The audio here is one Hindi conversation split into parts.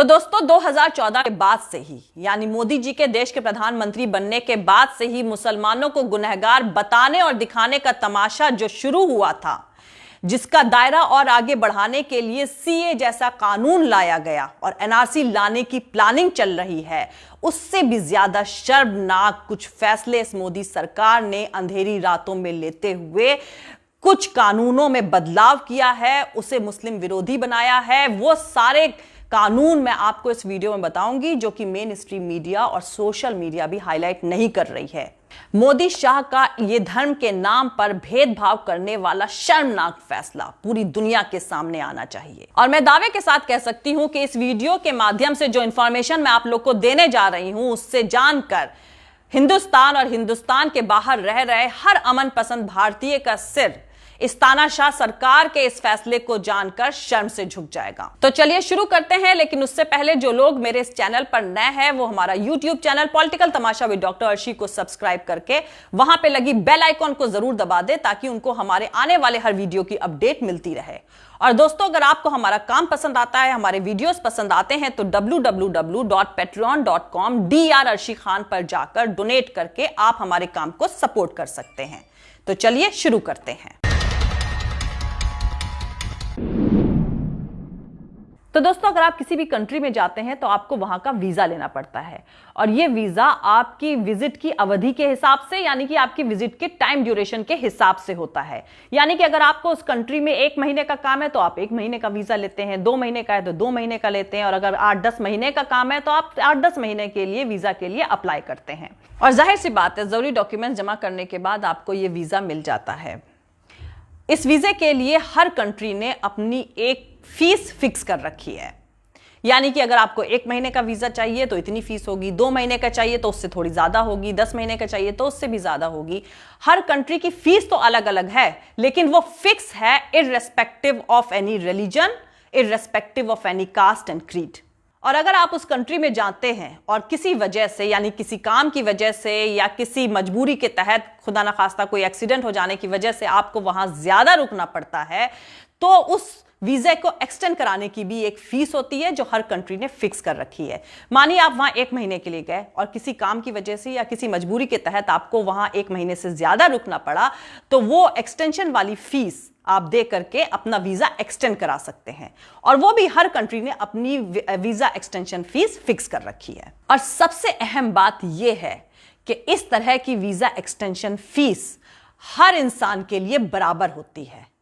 तो दोस्तों 2014 के बाद से ही यानी मोदी जी के देश के प्रधानमंत्री बनने के बाद से ही मुसलमानों को गुनहगार बताने और दिखाने का तमाशा जो शुरू हुआ था, जिसका दायरा और आगे बढ़ाने के लिए सीए जैसा कानून लाया गया और एनआरसी लाने की प्लानिंग चल रही है, उससे भी ज्यादा शर्मनाक कुछ फैसले इस मोदी सरकार ने अंधेरी रातों में लेते हुए कुछ कानूनों में बदलाव किया है, उसे मुस्लिम विरोधी बनाया है। वो सारे कानून मैं आपको इस वीडियो में बताऊंगी जो कि मेन स्ट्रीम मीडिया और सोशल मीडिया भी हाईलाइट नहीं कर रही है। मोदी शाह का यह धर्म के नाम पर भेदभाव करने वाला शर्मनाक फैसला पूरी दुनिया के सामने आना चाहिए। और मैं दावे के साथ कह सकती हूं कि इस वीडियो के माध्यम से जो इंफॉर्मेशन मैं आप लोग को देने जा रही हूं, उससे जानकर हिंदुस्तान और हिंदुस्तान के बाहर रह रहे हर अमन पसंद भारतीय का सिर इस तानाशाह सरकार के इस फैसले को जानकर शर्म से झुक जाएगा। तो चलिए शुरू करते हैं, लेकिन उससे पहले जो लोग मेरे इस चैनल पर नए हैं वो हमारा YouTube channel political Tamasha with doctor Arshi को सब्सक्राइब करके वहां पे लगी बेल आइकॉन को जरूर दबा दे ताकि उनको हमारे आने वाले हर वीडियो की अपडेट मिलती रहे। और दोस्तों, अगर आपको हमारा काम पसंद आता है, हमारे वीडियोस पसंद आते हैं तो www.patreon.com Dr अर्शी खान पर जाकर डोनेट करके आप हमारे काम को सपोर्ट कर सकते हैं। तो चलिए शुरू करते हैं। तो दोस्तों, अगर आप किसी भी कंट्री में जाते हैं तो आपको वहां का वीजा लेना पड़ता है और ये वीजा आपकी विजिट की अवधि के हिसाब से यानी कि आपकी विजिट के टाइम ड्यूरेशन के हिसाब से होता है। यानी कि अगर आपको उस कंट्री में 1 महीने का काम है तो आप 1 महीने का वीजा लेते हैं, 2 महीने का है तो 2 महीने का लेते हैं, और अगर 8-10 महीने का काम है तो आप 8-10 महीने के लिए वीजा के लिए अप्लाई करते हैं। और जाहिर सी बात है, जरूरी डॉक्यूमेंट जमा करने के बाद आपको ये वीजा मिल जाता है। इस वीजे के लिए हर कंट्री ने अपनी एक फीस फिक्स कर रखी है। यानी कि अगर आपको 1 महीने का वीजा चाहिए तो इतनी फीस होगी, 2 महीने का चाहिए तो उससे थोड़ी ज्यादा होगी, 10 महीने का चाहिए तो उससे भी ज्यादा होगी। हर कंट्री की फीस तो अलग अलग है, लेकिन वो फिक्स है irrespective of any religion, irrespective of any caste and creed. और अगर आप उस कंट्री में जाते हैं और किसी वजह से यानी किसी काम की वजह से या किसी मजबूरी के तहत, खुदा ना खास्ता कोई एक्सीडेंट हो जाने की वजह से आपको वहां ज्यादा रुकना पड़ता है, तो उस वीजा को एक्सटेंड कराने की भी एक फीस होती है जो हर कंट्री ने फिक्स कर रखी है। मानिए आप वहां 1 महीने के लिए गए और किसी काम की वजह से या किसी मजबूरी के तहत आपको वहां 1 महीने से ज्यादा रुकना पड़ा, तो वो एक्सटेंशन वाली फीस आप दे करके अपना वीजा एक्सटेंड करा सकते हैं। और वो भी हर कंट्री ने अपनी वीजा एक्सटेंशन फीस फिक्स कर रखी है। और सबसे अहम बात यह है कि इस तरह की वीजा एक्सटेंशन फीस हर इंसान के लिए बराबर होती है।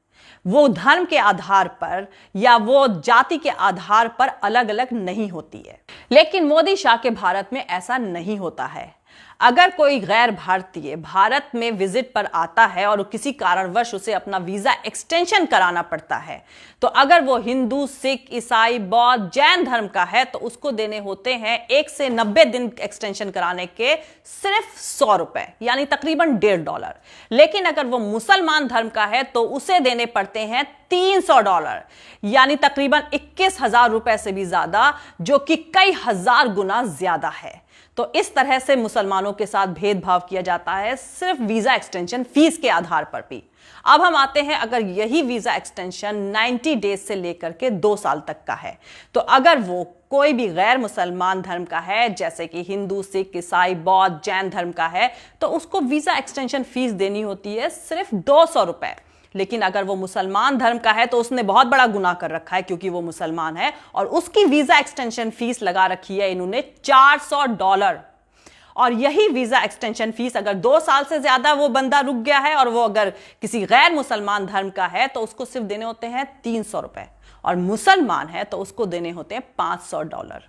वो धर्म के आधार पर या वो जाति के आधार पर अलग अलग नहीं होती है। लेकिन मोदी शाह के भारत में ऐसा नहीं होता है। अगर कोई गैर भारतीय भारत में विजिट पर आता है और किसी कारणवश उसे अपना वीजा एक्सटेंशन कराना पड़ता है, तो अगर वो हिंदू, सिख, ईसाई, बौद्ध, जैन धर्म का है तो उसको देने होते हैं 1 से 90 दिन एक्सटेंशन कराने के सिर्फ 100 रुपए, यानी तकरीबन $1.5। लेकिन अगर वो मुसलमान धर्म का है तो उसे देने पड़ते हैं $300, यानी तकरीबन 21,000 रुपए से भी ज्यादा, जो कि कई हजार गुना ज्यादा है। तो इस तरह से मुसलमानों के साथ भेदभाव किया जाता है सिर्फ वीजा एक्सटेंशन फीस के आधार पर भी। अब हम आते हैं, अगर यही वीजा एक्सटेंशन 90 डेज से लेकर के 2 साल तक का है, तो अगर वो कोई भी गैर मुसलमान धर्म का है जैसे कि हिंदू, सिख, ईसाई, बौद्ध, जैन धर्म का है, तो उसको वीजा एक्सटेंशन फीस देनी होती है सिर्फ 200 रुपए। लेकिन अगर वो मुसलमान धर्म का है तो उसने बहुत बड़ा गुनाह कर रखा है क्योंकि वो मुसलमान है, और उसकी वीजा एक्सटेंशन फीस लगा रखी है इन्होंने $400। और यही वीजा एक्सटेंशन फीस अगर 2 साल से ज्यादा वो बंदा रुक गया है और वो अगर किसी गैर मुसलमान धर्म का है तो उसको सिर्फ देने होते हैं $300, और मुसलमान है तो उसको देने होते हैं $500।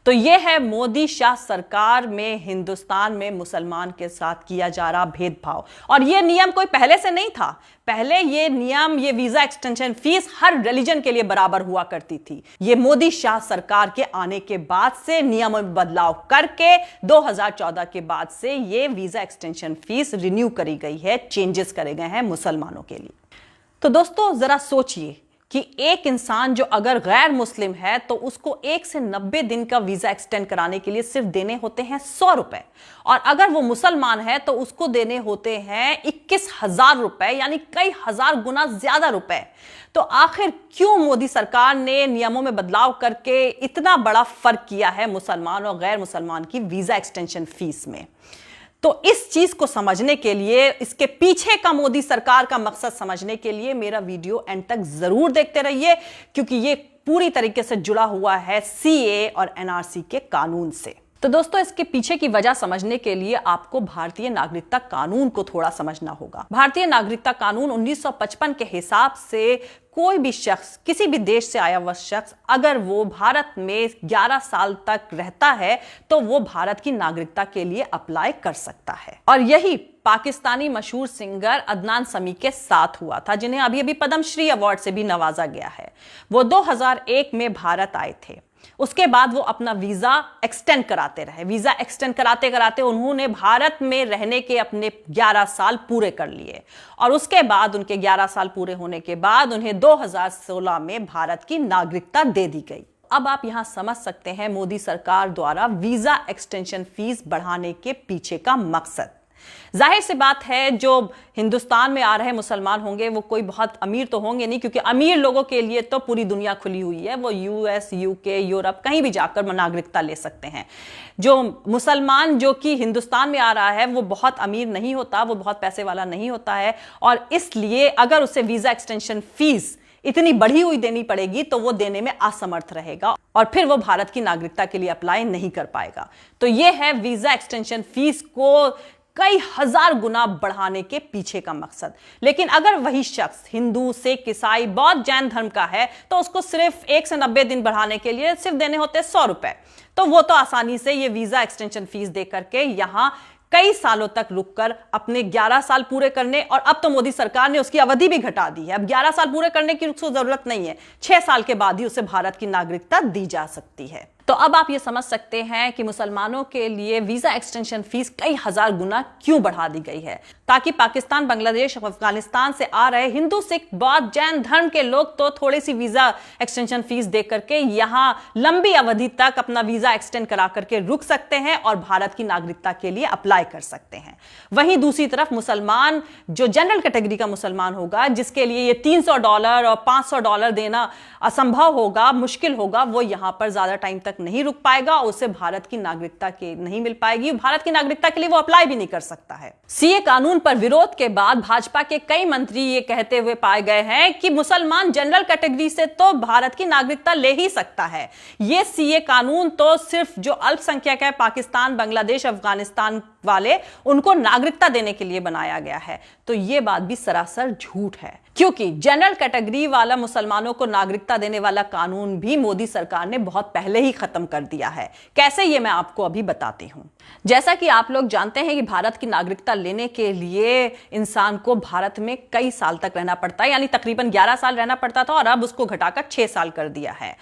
तो यह है मोदी शाह सरकार में हिंदुस्तान में मुसलमान के साथ किया जा रहा भेदभाव। और यह नियम कोई पहले से नहीं था। पहले यह नियम, ये वीजा एक्सटेंशन फीस हर रिलीजन के लिए बराबर हुआ करती थी। ये मोदी शाह सरकार के आने के बाद से नियमों में बदलाव करके 2014 के बाद से ये वीजा एक्सटेंशन फीस रिन्यू करी गई है, चेंजेस करे गए हैं मुसलमानों के लिए। तो दोस्तों, जरा सोचिए कि एक इंसान जो अगर गैर मुस्लिम है तो उसको 1 से 90 दिन का वीजा एक्सटेंड कराने के लिए सिर्फ देने होते हैं 100 रुपए, और अगर वो मुसलमान है तो उसको देने होते हैं 21,000 रुपए, यानी कई हजार गुना ज्यादा रुपए। तो आखिर क्यों मोदी सरकार ने नियमों में बदलाव करके इतना बड़ा फर्क किया है मुसलमान और गैर मुसलमान की वीजा एक्सटेंशन फीस में? तो इस चीज को समझने के लिए, इसके पीछे का मोदी सरकार का मकसद समझने के लिए मेरा वीडियो एंड तक जरूर देखते रहिए, क्योंकि ये पूरी तरीके से जुड़ा हुआ है सीए और एनआरसी के कानून से। तो दोस्तों, इसके पीछे की वजह समझने के लिए आपको भारतीय नागरिकता कानून को थोड़ा समझना होगा। भारतीय नागरिकता कानून 1955 के हिसाब से कोई भी शख्स, किसी भी देश से आया हुआ शख्स, अगर वो भारत में 11 साल तक रहता है तो वो भारत की नागरिकता के लिए अप्लाई कर सकता है। और यही पाकिस्तानी मशहूर सिंगर अदनान समी के साथ हुआ था, जिन्हें अभी अभी पद्मश्री अवार्ड से भी नवाजा गया है। वो 2001 में भारत आए थे। उसके बाद वो अपना वीजा एक्सटेंड कराते रहे। वीजा एक्सटेंड कराते कराते उन्होंने भारत में रहने के अपने 11 साल पूरे कर लिए, और उसके बाद उनके 11 साल पूरे होने के बाद उन्हें 2016 में भारत की नागरिकता दे दी गई। अब आप यहां समझ सकते हैं मोदी सरकार द्वारा वीजा एक्सटेंशन फीस बढ़ाने के पीछे का मकसद। जाहिर सी बात है, जो हिंदुस्तान में आ रहे मुसलमान होंगे वो कोई बहुत अमीर तो होंगे नहीं, क्योंकि अमीर लोगों के लिए तो पूरी दुनिया खुली हुई है। वो यूएस, यूके, यूरोप कहीं भी जाकर नागरिकता ले सकते हैं। जो मुसलमान जो कि हिंदुस्तान में आ रहा है वो बहुत अमीर नहीं होता, वो बहुत पैसे वाला नहीं होता है, और इसलिए अगर उसे वीजा एक्सटेंशन फीस इतनी बढ़ी हुई देनी पड़ेगी तो वो देने में असमर्थ रहेगा, और फिर वो भारत की नागरिकता के लिए अप्लाई नहीं कर पाएगा। तो ये है वीजा एक्सटेंशन फीस को कई हजार गुना बढ़ाने के पीछे का मकसद। लेकिन अगर वही शख्स हिंदू, सिख, ईसाई, बौद्ध, जैन धर्म का है तो उसको सिर्फ 1 से 90 दिन बढ़ाने के लिए सिर्फ देने होते 100 रुपए। तो वो तो आसानी से ये वीजा एक्सटेंशन फीस दे करके यहां कई सालों तक रुककर अपने 11 साल पूरे करने, और अब तो मोदी सरकार ने उसकी अवधि भी घटा दी है। अब 11 साल पूरे करने की उसको जरूरत नहीं है, 6 साल के बाद ही उसे भारत की नागरिकता दी जा सकती है। तो अब आप ये समझ सकते हैं कि मुसलमानों के लिए वीजा एक्सटेंशन फीस कई हजार गुना क्यों बढ़ा दी गई है, ताकि पाकिस्तान, बांग्लादेश, अफगानिस्तान से आ रहे हिंदू, सिख, बौद्ध, जैन धर्म के लोग तो थोड़ी सी वीजा एक्सटेंशन फीस दे करके यहां लंबी अवधि तक अपना वीजा एक्सटेंड करा करके रुक सकते हैं और भारत की नागरिकता के लिए अप्लाई कर सकते हैं। वहीं दूसरी तरफ मुसलमान, जो जनरल कैटेगरी का मुसलमान होगा, जिसके लिए ये $300 और $500 देना असंभव होगा, मुश्किल होगा, वो यहां पर ज्यादा टाइम तक नहीं रुक पाएगा, उसे भारत की नागरिकता के नहीं मिल पाएगी। भारत की नागरिकता के लिए वो अप्लाई भी नहीं कर सकता है। सीए कानून पर विरोध के बाद भाजपा के कई मंत्री ये कहते हुए पाए गए हैं कि मुसलमान जनरल कैटेगरी से तो भारत की नागरिकता ले ही सकता है। ये सीए कानून तो सिर्फ जो अल्पसंख्यक है, पाकिस्तान, बांग्लादेश, अफगानिस्तान वाले, उनको नागरिकता देने के लिए बनाया गया है। तो ये बात भी सरासर झूठ है, क्योंकि जनरल कैटेगरी वाला मुसलमानों को नागरिकता देने वाला कानून भी मोदी सरकार ने बहुत पहले ही खत्म कर दिया है। कैसे, ये मैं आपको अभी बताती हूं। जैसा कि आप लोग जानते हैं कि भारत की नागरिकता लेने के लिए इंसान को भारत में कई साल तक रहना पड़ता है, यानी तकरीबन 11 साल रहना पड़ता था, और अब उसको घटाकर 6 साल कर दिया है।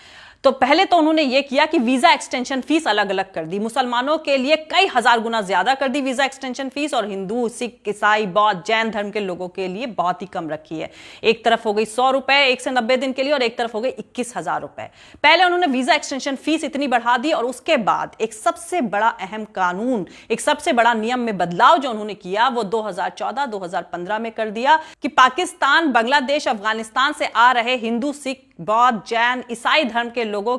तो पहले तो उन्होंने ये किया कि वीजा एक्सटेंशन फीस अलग अलग कर दी, मुसलमानों के लिए कई हजार गुना ज्यादा कर दी वीजा एक्सटेंशन फीस, और हिंदू, सिख, ईसाई, बौद्ध, जैन धर्म के लोगों के लिए बहुत ही कम रखी है। एक तरफ हो गई 100 रुपए 1 से 90 दिन के लिए, और एक तरफ हो गई 21,000 रुपए। पहले उन्होंने वीजा एक्सटेंशन फीस इतनी बढ़ा दी, और उसके बाद एक सबसे बड़ा अहम कानून, एक सबसे बड़ा नियम में बदलाव जो उन्होंने किया वो 2014-2015 में कर दिया कि पाकिस्तान, बांग्लादेश, अफगानिस्तान से आ रहे हिंदू, सिख, बौद्ध, जैन, ईसाई धर्म के लोगों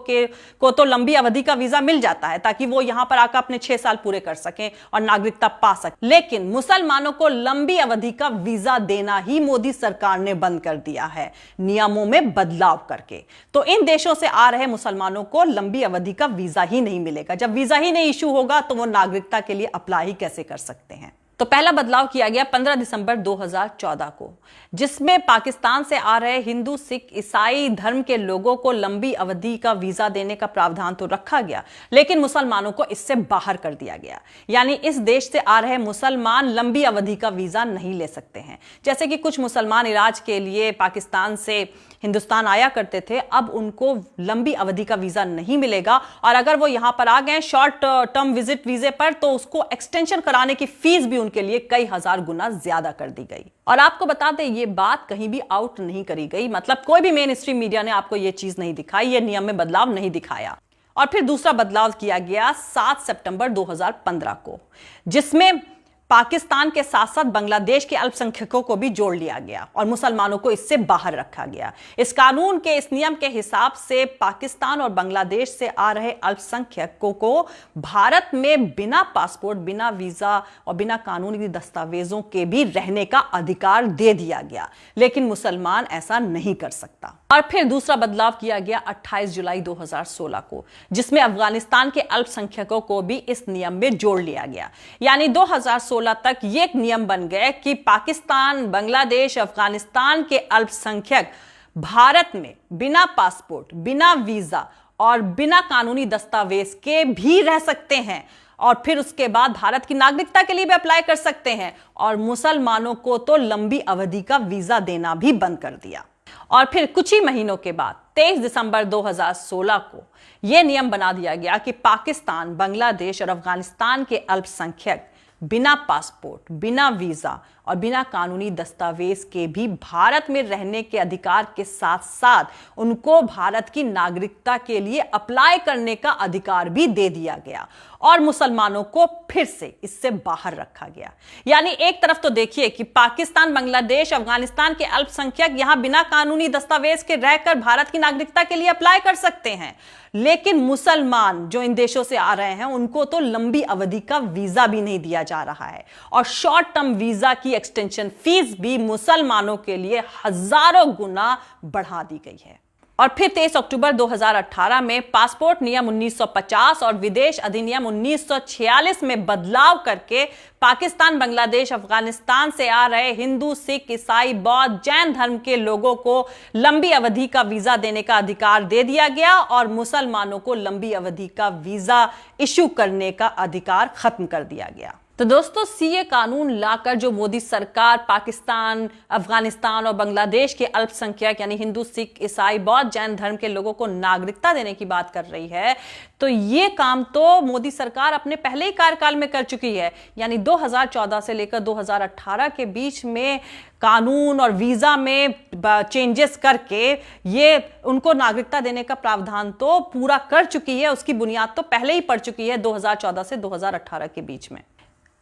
को तो लंबी अवधि का वीजा मिल जाता है, ताकि वो यहां पर आकर अपने 6 साल पूरे कर सकें और नागरिकता पा सकें। लेकिन मुसलमानों को लंबी अवधि का वीजा देना ही मोदी सरकार ने बंद कर दिया है, नियमों में बदलाव करके। तो इन देशों से आ रहे मुसलमानों को लंबी अवधि का वीजा ही नहीं मिलेगा। जब वीजा ही नहीं इशू होगा तो वो नागरिकता के लिए अप्लाई ही कैसे कर सकते हैं। तो पहला बदलाव किया गया 15 दिसंबर 2014 को, जिसमें पाकिस्तान से आ रहे हिंदू, सिख, ईसाई धर्म के लोगों को लंबी अवधि का वीजा देने का प्रावधान तो रखा गया, लेकिन मुसलमानों को इससे बाहर कर दिया गया। यानी इस देश से आ रहे मुसलमान लंबी अवधि का वीजा नहीं ले सकते हैं। जैसे कि कुछ मुसलमान इलाज के लिए पाकिस्तान से हिंदुस्तान आया करते थे, अब उनको लंबी अवधि का वीजा नहीं मिलेगा, और अगर वो यहां पर आ गए शॉर्ट टर्म विजिट वीजे पर, तो उसको एक्सटेंशन कराने की फीस भी उनकी उनके लिए कई हजार गुना ज्यादा कर दी गई। और आपको बता दें, ये बात कहीं भी आउट नहीं करी गई, मतलब कोई भी मेन स्ट्रीम मीडिया ने आपको ये चीज नहीं दिखाई, ये नियम में बदलाव नहीं दिखाया। और फिर दूसरा बदलाव किया गया 7 सितंबर 2015 को, जिसमें पाकिस्तान के साथ साथ बांग्लादेश के अल्पसंख्यकों को भी जोड़ लिया गया और मुसलमानों को इससे बाहर रखा गया। इस कानून के इस नियम के हिसाब से पाकिस्तान और बांग्लादेश से आ रहे अल्पसंख्यकों को भारत में बिना पासपोर्ट, बिना वीजा और बिना कानूनी दस्तावेजों के भी रहने का अधिकार दे दिया गया, लेकिन मुसलमान ऐसा नहीं कर सकता। और फिर दूसरा बदलाव किया गया 28 जुलाई 2016 को, जिसमें अफगानिस्तान के अल्पसंख्यकों को भी इस नियम में जोड़ लिया गया। यानी 2016 तक ये एक नियम बन गए कि पाकिस्तान, बांग्लादेश, अफगानिस्तान के अल्पसंख्यक भारत में बिना पासपोर्ट, बिना वीजा और बिना कानूनी दस्तावेज के भी रह सकते हैं, और फिर उसके बाद भारत की नागरिकता के लिए भी अप्लाई कर सकते हैं। और मुसलमानों को तो लंबी अवधि का वीजा देना भी बंद कर दिया। और फिर कुछ ही महीनों के बाद 23 दिसंबर 2016 को यह नियम बना दिया गया कि पाकिस्तान, बांग्लादेश और अफगानिस्तान के अल्पसंख्यक बिना पासपोर्ट, बिना वीजा और बिना कानूनी दस्तावेज के भी भारत में रहने के अधिकार के साथ साथ उनको भारत की नागरिकता के लिए अप्लाई करने का अधिकार भी दे दिया गया, और मुसलमानों को फिर से इससे बाहर रखा गया। यानी एक तरफ तो देखिए कि पाकिस्तान, बांग्लादेश, अफगानिस्तान के अल्पसंख्यक यहां बिना कानूनी दस्तावेज के रहकर भारत की नागरिकता के लिए अप्लाई कर सकते हैं, लेकिन मुसलमान जो इन देशों से आ रहे हैं उनको तो लंबी अवधि का वीजा भी नहीं दिया जा रहा है, और शॉर्ट टर्म वीजा की एक्सटेंशन फीस भी मुसलमानों के लिए हजारों गुना बढ़ा दी गई है। और फिर 23 अक्टूबर 2018 में पासपोर्ट नियम 1950 और विदेश अधिनियम 1946 में बदलाव करके पाकिस्तान, बांग्लादेश, अफगानिस्तान से आ रहे हिंदू, सिख, ईसाई, बौद्ध, जैन धर्म के लोगों को लंबी अवधि का वीजा देने का अधिकार दे दिया गया, और मुसलमानों को लंबी अवधि का वीजा इशू करने का अधिकार खत्म कर दिया गया। तो दोस्तों, सीए कानून लाकर जो मोदी सरकार पाकिस्तान, अफगानिस्तान और बांग्लादेश के अल्पसंख्यक यानी हिंदू, सिख, ईसाई, बौद्ध, जैन धर्म के लोगों को नागरिकता देने की बात कर रही है, तो ये काम तो मोदी सरकार अपने पहले ही कार्यकाल में कर चुकी है। यानी 2014 से लेकर 2018 के बीच में कानून और वीजा में चेंजेस करके ये उनको नागरिकता देने का प्रावधान तो पूरा कर चुकी है, उसकी बुनियाद तो पहले ही पड़ चुकी है 2014 से 2018 के बीच में।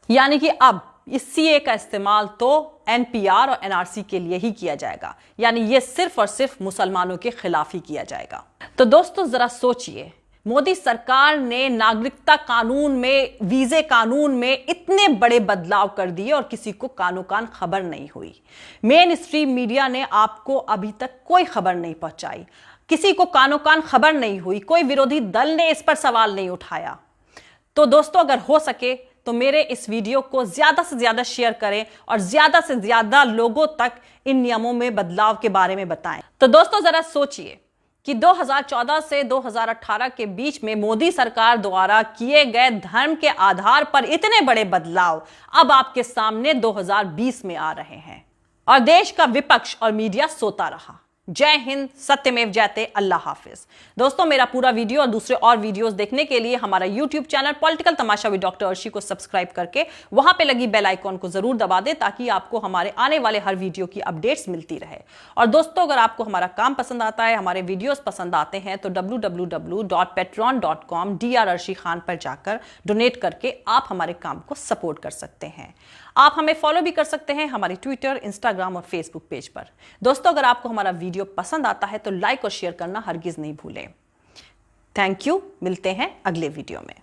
यानी कि अब इस सीए का इस्तेमाल तो एनपीआर और एनआरसी के लिए ही किया जाएगा, यानी ये सिर्फ और सिर्फ मुसलमानों के खिलाफ ही किया जाएगा। तो दोस्तों, जरा सोचिए, मोदी सरकार ने नागरिकता कानून में, वीजे कानून में इतने बड़े बदलाव कर दिए और किसी को कानो कान खबर नहीं हुई। मेन स्ट्रीम मीडिया ने आपको अभी तक कोई खबर नहीं पहुंचाई, किसी को कानो कान खबर नहीं हुई, कोई विरोधी दल ने इस पर सवाल नहीं उठाया। तो दोस्तों, अगर हो सके तो मेरे इस वीडियो को ज्यादा से ज्यादा शेयर करें और ज्यादा से ज्यादा लोगों तक इन नियमों में बदलाव के बारे में बताएं। तो दोस्तों, जरा सोचिए कि 2014 से 2018 के बीच में मोदी सरकार द्वारा किए गए धर्म के आधार पर इतने बड़े बदलाव अब आपके सामने 2020 में आ रहे हैं, और देश का विपक्ष और मीडिया सोता रहा। जय हिंद, सत्यमेव जयते, अल्लाह हाफिज। दोस्तों, मेरा पूरा वीडियो और दूसरे और वीडियोस देखने के लिए हमारा YouTube channel political Tamasha with doctor Arshi को सब्सक्राइब करके वहां पे लगी बेल आइकॉन को जरूर दबा दें, ताकि आपको हमारे आने वाले हर वीडियो की अपडेट्स मिलती रहे। और दोस्तों, अगर आपको हमारा काम पसंद आता है, हमारे वीडियोस पसंद आते हैं, तो www.patreon.com DR अर्शी खान पर जाकर डोनेट करके आप हमारे काम को सपोर्ट कर सकते हैं। आप हमें फॉलो भी कर सकते हैं हमारे ट्विटर, इंस्टाग्राम और फेसबुक पेज पर। दोस्तों, अगर आपको हमारा वीडियो पसंद आता है तो लाइक और शेयर करना हरगिज नहीं भूलें। थैंक यू, मिलते हैं अगले वीडियो में।